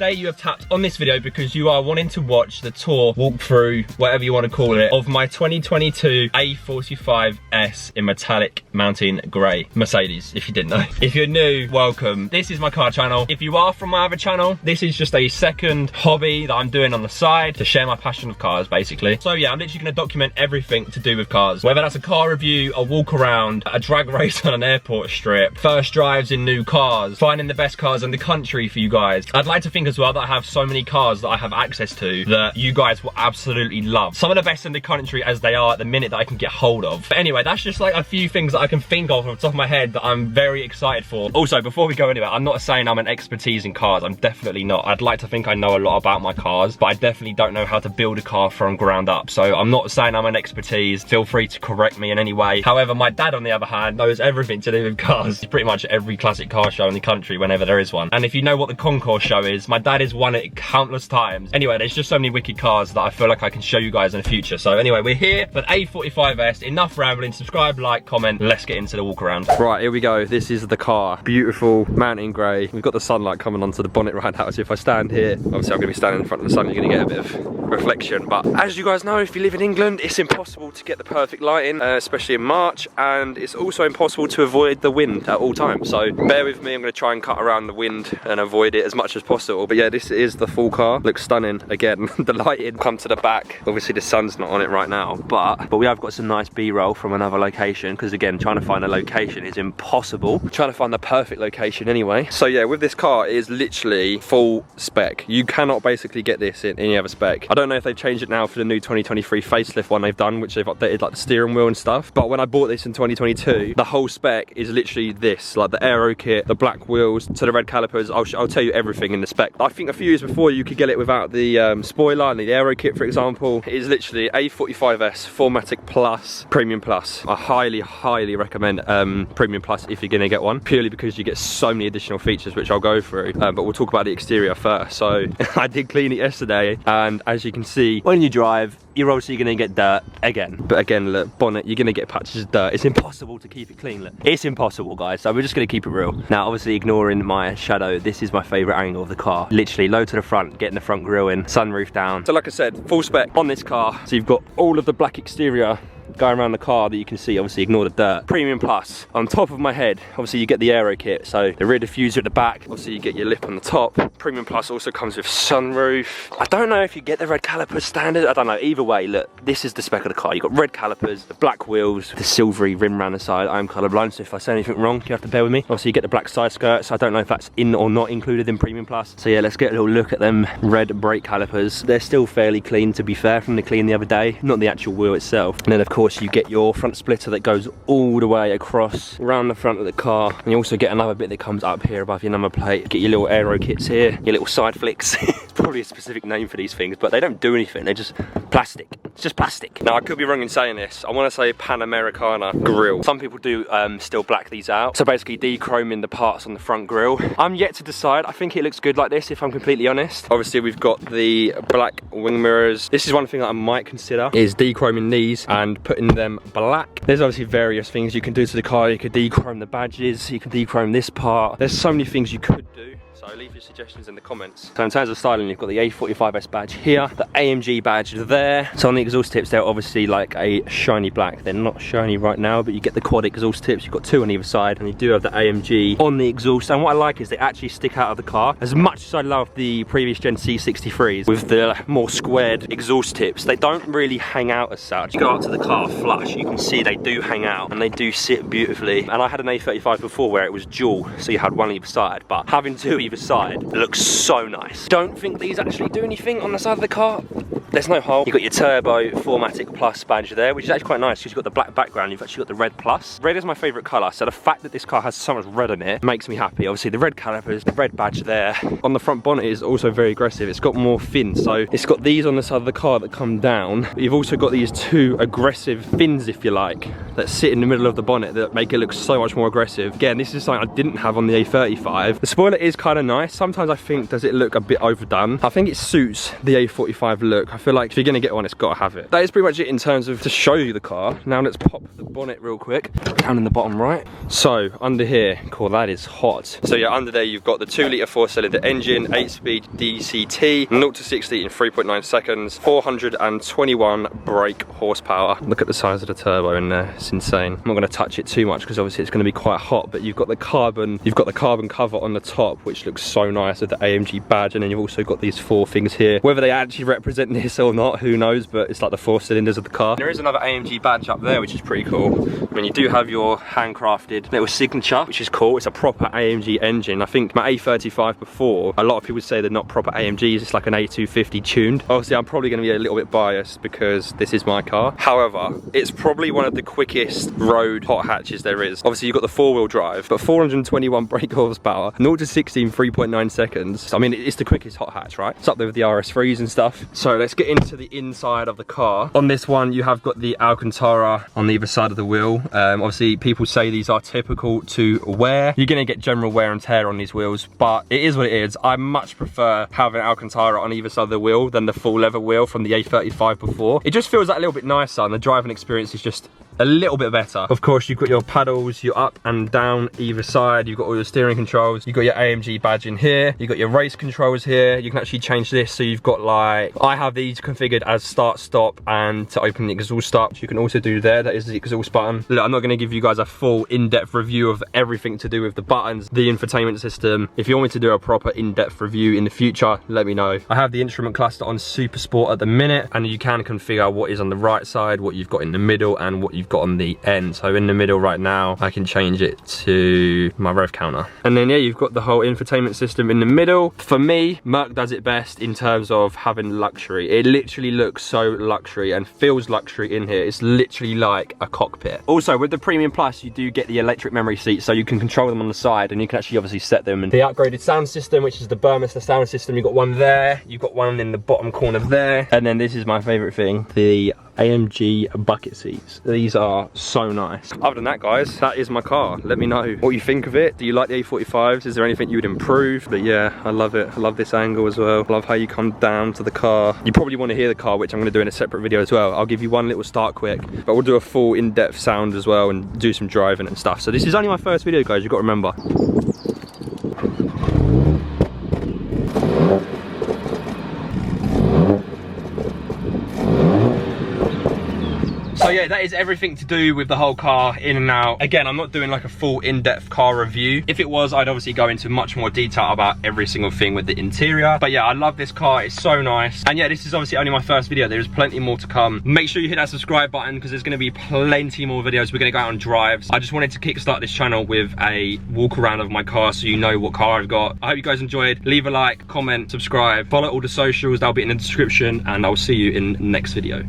today you have tapped on this video because you are wanting to watch the tour, walkthrough, whatever you want to call it, of my 2022 A45S in metallic mountain grey Mercedes, if you didn't know. If you're new, welcome. This is my car channel. If you are from my other channel, this is just a second hobby that I'm doing on the side to share my passion of cars, basically. So yeah, I'm literally going to document everything to do with cars, whether that's a car review, a walk around, a drag race on an airport strip, first drives in new cars, finding the best cars in the country for you guys. I'd like to think as well that I have so many cars that I have access to that you guys will absolutely love. Some of the best in the country as they are at the minute that I can get hold of. But anyway, that's just like a few things that I can think of off the top of my head that I'm very excited for. Also, before we go anywhere, I'm not saying I'm an expertise in cars. I'm definitely not. I'd like to think I know a lot about my cars, but I definitely don't know how to build a car from ground up. So I'm not saying I'm an expertise. Feel free to correct me in any way. However, my dad, on the other hand, knows everything to do with cars. He's pretty much every classic car show in the country whenever there is one. And if you know what the concourse show is, my dad has won it countless times. Anyway, there's just so many wicked cars that I feel like I can show you guys in the future. So anyway, we're here for the A45S. Enough rambling. Subscribe, like, comment. Let's get into the walk around. Right, here we go. This is the car. Beautiful mountain grey. We've got the sunlight coming onto the bonnet right now. So if I stand here, obviously I'm going to be standing in front of the sun. You're going to get a bit of reflection. But as you guys know, if you live in England, it's impossible to get the perfect lighting, especially in March. And it's also impossible to avoid the wind at all times. So bear with me. I'm going to try and cut around the wind and avoid it as much as possible. But yeah, this is the full car. Looks stunning. Again, the lighting come to the back. Obviously the sun's not on it right now, but we have got some nice B-roll from another location, because again, trying to find a location is impossible. I'm trying to find the perfect location anyway. So yeah, with this car, it is literally full spec. You cannot basically get this in any other spec. I don't know if they've changed it now for the new 2023 facelift one they've done, which they've updated like the steering wheel and stuff. But when I bought this in 2022, the whole spec is literally this, like the aero kit, the black wheels to the red calipers. I'll tell you everything in the spec. I think a few years before you could get it without the spoiler and the aero kit, for example. It is literally A45S 4MATIC Plus Premium Plus. I highly recommend Premium Plus if you're gonna get one, purely because you get so many additional features which I'll go through, but we'll talk about the exterior first. So I did clean it yesterday, and as you can see, when you drive, you're obviously gonna get dirt again. But again, look, bonnet, you're gonna get patches of dirt. It's impossible to keep it clean, look. It's impossible, guys, so we're just gonna keep it real. Now, obviously ignoring my shadow, this is my favorite angle of the car. Literally low to the front, getting the front grille in, sunroof down. So like I said, full spec on this car. So you've got all of the black exterior going around the car that you can see, obviously ignore the dirt. Premium Plus. On top of my head, obviously you get the aero kit, so the rear diffuser at the back, obviously you get your lip on the top. Premium Plus also comes with sunroof. I don't know if you get the red calipers standard, I don't know. Either way, look, this is the spec of the car. You've got red calipers, the black wheels, the silvery rim around the side. I'm colourblind, so if I say anything wrong, you have to bear with me. Obviously you get the black side skirts. I don't know if that's in or not included in Premium Plus. So yeah, let's get a little look at them red brake calipers. They're still fairly clean, to be fair, from the clean the other day, not the actual wheel itself. And then of course you get your front splitter that goes all the way across around the front of the car, and you also get another bit that comes up here above your number plate. Get your little aero kits here, your little side flicks. It's probably a specific name for these things, but they don't do anything. They're just plastic. It's just plastic. Now I could be wrong in saying this. I want to say Panamericana grille. Some people do still black these out, so basically dechroming the parts on the front grille. I'm yet to decide. I think it looks good like this, if I'm completely honest. Obviously we've got the black wing mirrors. This is one thing that I might consider, is dechroming these and putting them black. There's obviously various things you can do to the car. You could dechrome the badges, you can dechrome this part. There's so many things you could do. So leave your suggestions in the comments. So in terms of styling, you've got the A45S badge here, the AMG badge there. So on the exhaust tips, they're obviously like a shiny black. They're not shiny right now, but you get the quad exhaust tips. You've got two on either side, and you do have the AMG on the exhaust. And what I like is they actually stick out of the car. As much as I love the previous gen C63s with the more squared exhaust tips, they don't really hang out as such. You go up to the car flush, you can see they do hang out, and they do sit beautifully. And I had an A35 before where it was dual, so you had one either side, but having two either side looks so nice. Don't think these actually do anything on the side of the car. There's no hole. You've got your turbo 4MATIC Plus badge there, which is actually quite nice because you've got the black background, you've actually got the red plus. Red is my favourite colour, so the fact that this car has so much red in it makes me happy. Obviously the red calipers, the red badge there. On the front bonnet is also very aggressive. It's got more fins, so it's got these on the side of the car that come down. But you've also got these two aggressive fins, if you like, that sit in the middle of the bonnet that make it look so much more aggressive. Again, this is something I didn't have on the A35. The spoiler is kind of nice. Sometimes I think, does it look a bit overdone? I think it suits the A45 look. I feel like if you're gonna get one, it's gotta have it. That is pretty much it in terms of to show you the car. Now let's pop the bonnet real quick. Down in the bottom right. So under here, cool, that is hot. So yeah, under there you've got the 2-litre 4-cylinder engine, 8-speed DCT, 0 to 60 in 3.9 seconds, 421 brake horsepower. Look at the size of the turbo in there, it's insane. I'm not gonna touch it too much because obviously it's gonna be quite hot, but you've got the carbon cover on the top, which looks so nice with the AMG badge, and then you've also got these 4 things here. Whether they actually represent this or not, who knows, but it's like the 4 cylinders of the car. There is another AMG badge up there, which is pretty cool. I mean, you do have your handcrafted little signature, which is cool. It's a proper AMG engine. I think my A35 before, a lot of people say they're not proper AMGs, it's like an A250 tuned. Obviously, I'm probably gonna be a little bit biased because this is my car. However, it's probably one of the quickest road hot hatches there is. Obviously, you've got the 4-wheel drive, but 421 brake horsepower, 0 to 60 in 3.9 seconds. I mean, it's the quickest hot hatch, right? It's up there with the RS3s and stuff. So let's get into the inside of the car. On this one, you have got the Alcantara on either side of the wheel. Obviously, people say these are typical to wear. You're gonna get general wear and tear on these wheels, but it is what it is. I much prefer having Alcantara on either side of the wheel than the full leather wheel from the A35 before. It just feels like a little bit nicer, and the driving experience is just a little bit better. Of course, you've got your paddles, your up and down either side. You've got all your steering controls. You've got your AMG badge in here. You've got your race controls here. You can actually change this. So you've got like, I have these configured as start, stop, and to open the exhaust stop. You can also do there. That is the exhaust button. Look, I'm not gonna give you guys a full in-depth review of everything to do with the buttons, the infotainment system. If you want me to do a proper in-depth review in the future, let me know. I have the instrument cluster on Super Sport at the minute, and you can configure what is on the right side, what you've got in the middle, and what you've got on the end. So in the middle right now, I can change it to my rev counter. And then yeah, you've got the whole infotainment system in the middle. For me, Merc does it best in terms of having luxury. It literally looks so luxury and feels luxury in here. It's literally like a cockpit. Also, with the Premium Plus, you do get the electric memory seats, so you can control them on the side, and you can actually obviously set them. And the upgraded sound system, which is the Burmester sound system, you've got one there, you've got one in the bottom corner there, and then this is my favorite thing, the AMG bucket seats. These are so nice. Other than that, guys, that is my car. Let me know what you think of it. Do you like the A45s? Is there anything you would improve? But yeah, I love it. I love this angle as well. I love how you come down to the car. You probably want to hear the car, which I'm going to do in a separate video as well. I'll give you one little start quick, but we'll do a full in-depth sound as well and do some driving and stuff. So this is only my first video, guys. You've got to remember. So yeah, that is everything to do with the whole car, in and out. Again, I'm not doing like a full in-depth car review. If it was, I'd obviously go into much more detail about every single thing with the interior. But yeah, I love this car, it's so nice. And yeah, this is obviously only my first video. There's plenty more to come. Make sure you hit that subscribe button because there's gonna be plenty more videos. We're gonna go out on drives. I just wanted to kickstart this channel with a walk around of my car so you know what car I've got. I hope you guys enjoyed. Leave a like, comment, subscribe, follow all the socials, they'll be in the description, and I'll see you in the next video.